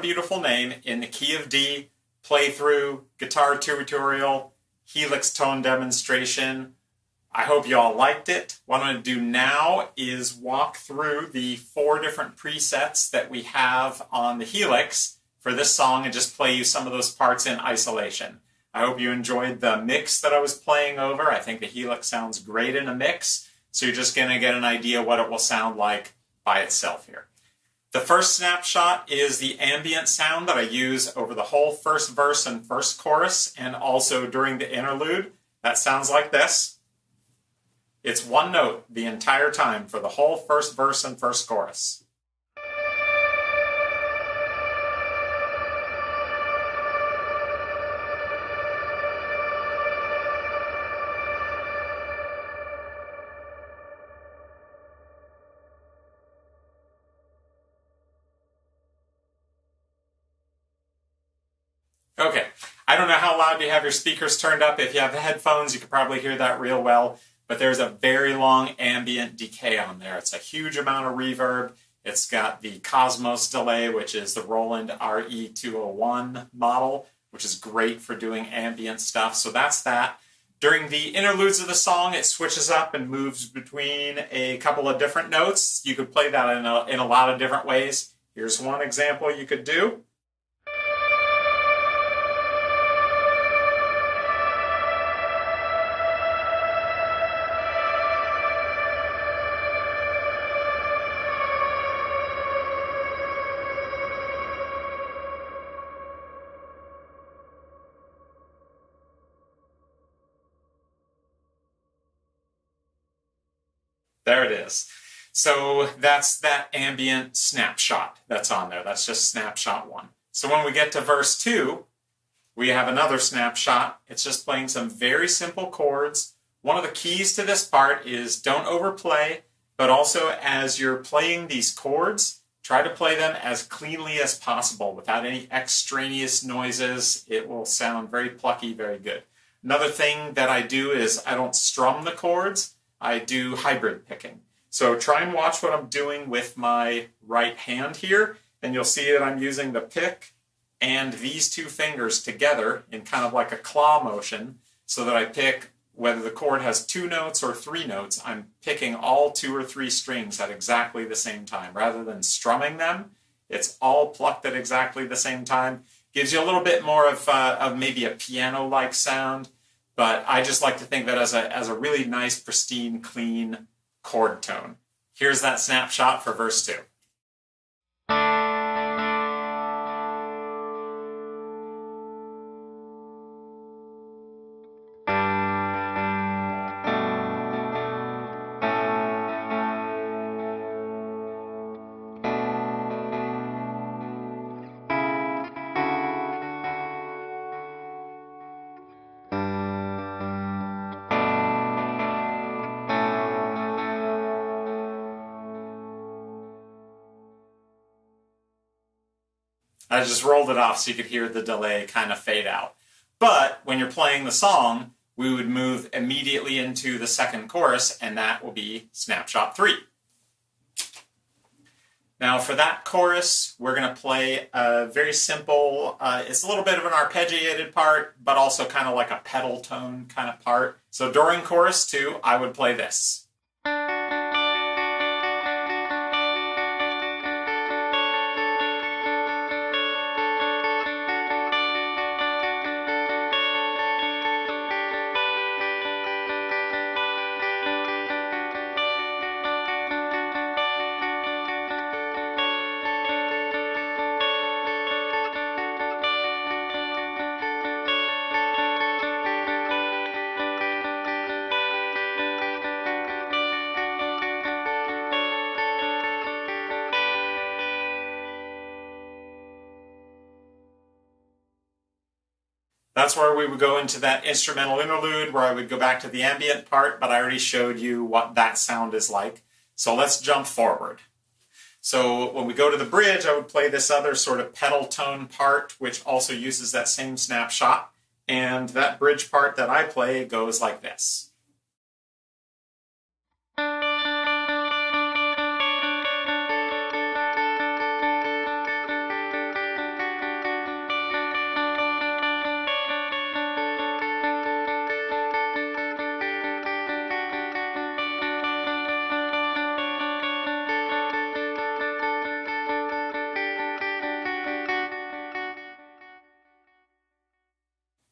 beautiful name, in the key of D, playthrough, guitar tutorial, Helix tone demonstration. I hope you all liked it. What I'm going to do now is walk through the 4 different presets that we have on the Helix for this song and just play you some of those parts in isolation. I hope you enjoyed the mix that I was playing over. I think the Helix sounds great in a mix, so you're just going to get an idea what it will sound like by itself here. The first snapshot is the ambient sound that I use over the whole first verse and first chorus, and also during the interlude. That sounds like this. It's one note the entire time for the whole first verse and first chorus. Okay, I don't know how loud you have your speakers turned up. If you have the headphones, you can probably hear that real well, but there's a very long ambient decay on there. It's a huge amount of reverb. It's got the Cosmos delay, which is the Roland RE201 model, which is great for doing ambient stuff. So that's that. During the interludes of the song, it switches up and moves between a couple of different notes. You could play that in a lot of different ways. Here's one example you could do. There it is. So that's that ambient snapshot that's on there. That's just snapshot 1. So when we get to verse 2, we have another snapshot. It's just playing some very simple chords. One of the keys to this part is don't overplay, but also as you're playing these chords, try to play them as cleanly as possible without any extraneous noises. It will sound very plucky, very good. Another thing that I do is I don't strum the chords. I do hybrid picking. So try and watch what I'm doing with my right hand here, and you'll see that I'm using the pick and these 2 fingers together in kind of like a claw motion, so that I pick whether the chord has 2 notes or 3 notes. I'm picking all 2 or 3 strings at exactly the same time. Rather than strumming them, it's all plucked at exactly the same time. Gives you a little bit more of maybe a piano-like sound. But I just like to think that as a really nice, pristine, clean chord tone. Here's that snapshot for verse 2. I just rolled it off so you could hear the delay kind of fade out. But when you're playing the song, we would move immediately into the second chorus, and that will be snapshot 3. Now for that chorus, we're going to play a very simple, it's a little bit of an arpeggiated part, but also kind of like a pedal tone kind of part. So during chorus 2, I would play this. That's where we would go into that instrumental interlude where I would go back to the ambient part, but I already showed you what that sound is like. So let's jump forward. So when we go to the bridge, I would play this other sort of pedal tone part, which also uses that same snapshot. And that bridge part that I play goes like this.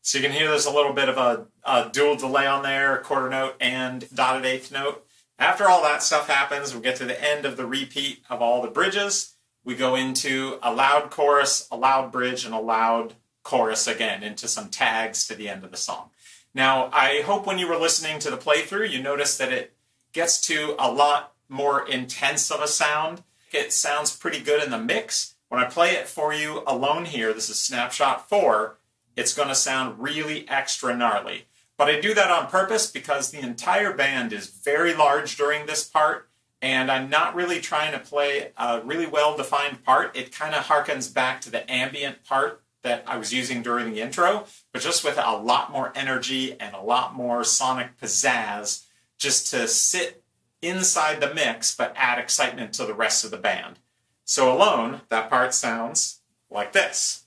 So you can hear there's a little bit of a dual delay on there, quarter note and dotted eighth note. After all that stuff happens, we get to the end of the repeat of all the bridges. We go into a loud chorus, a loud bridge, and a loud chorus again, into some tags to the end of the song. Now, I hope when you were listening to the playthrough, you noticed that it gets to a lot more intense of a sound. It sounds pretty good in the mix. When I play it for you alone here, this is snapshot 4, it's going to sound really extra gnarly. But I do that on purpose because the entire band is very large during this part, and I'm not really trying to play a really well-defined part. It kind of harkens back to the ambient part that I was using during the intro, but just with a lot more energy and a lot more sonic pizzazz, just to sit inside the mix but add excitement to the rest of the band. So alone, that part sounds like this.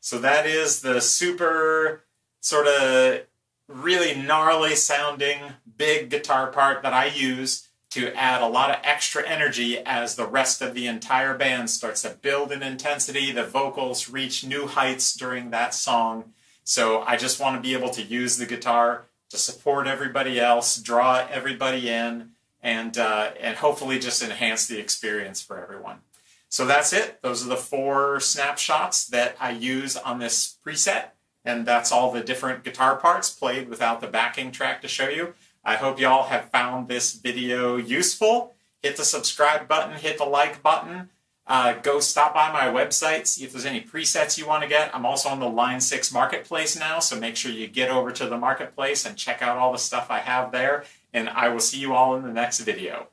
So that is the super sort of really gnarly sounding big guitar part that I use to add a lot of extra energy as the rest of the entire band starts to build in intensity. The vocals reach new heights during that song. So I just want to be able to use the guitar to support everybody else, draw everybody in, and hopefully just enhance the experience for everyone. So that's it. Those are the 4 snapshots that I use on this preset. And that's all the different guitar parts played without the backing track to show you. I hope y'all have found this video useful. Hit the subscribe button, hit the like button. Go stop by my website, see if there's any presets you want to get. I'm also on the Line 6 Marketplace now, so make sure you get over to the Marketplace and check out all the stuff I have there. And I will see you all in the next video.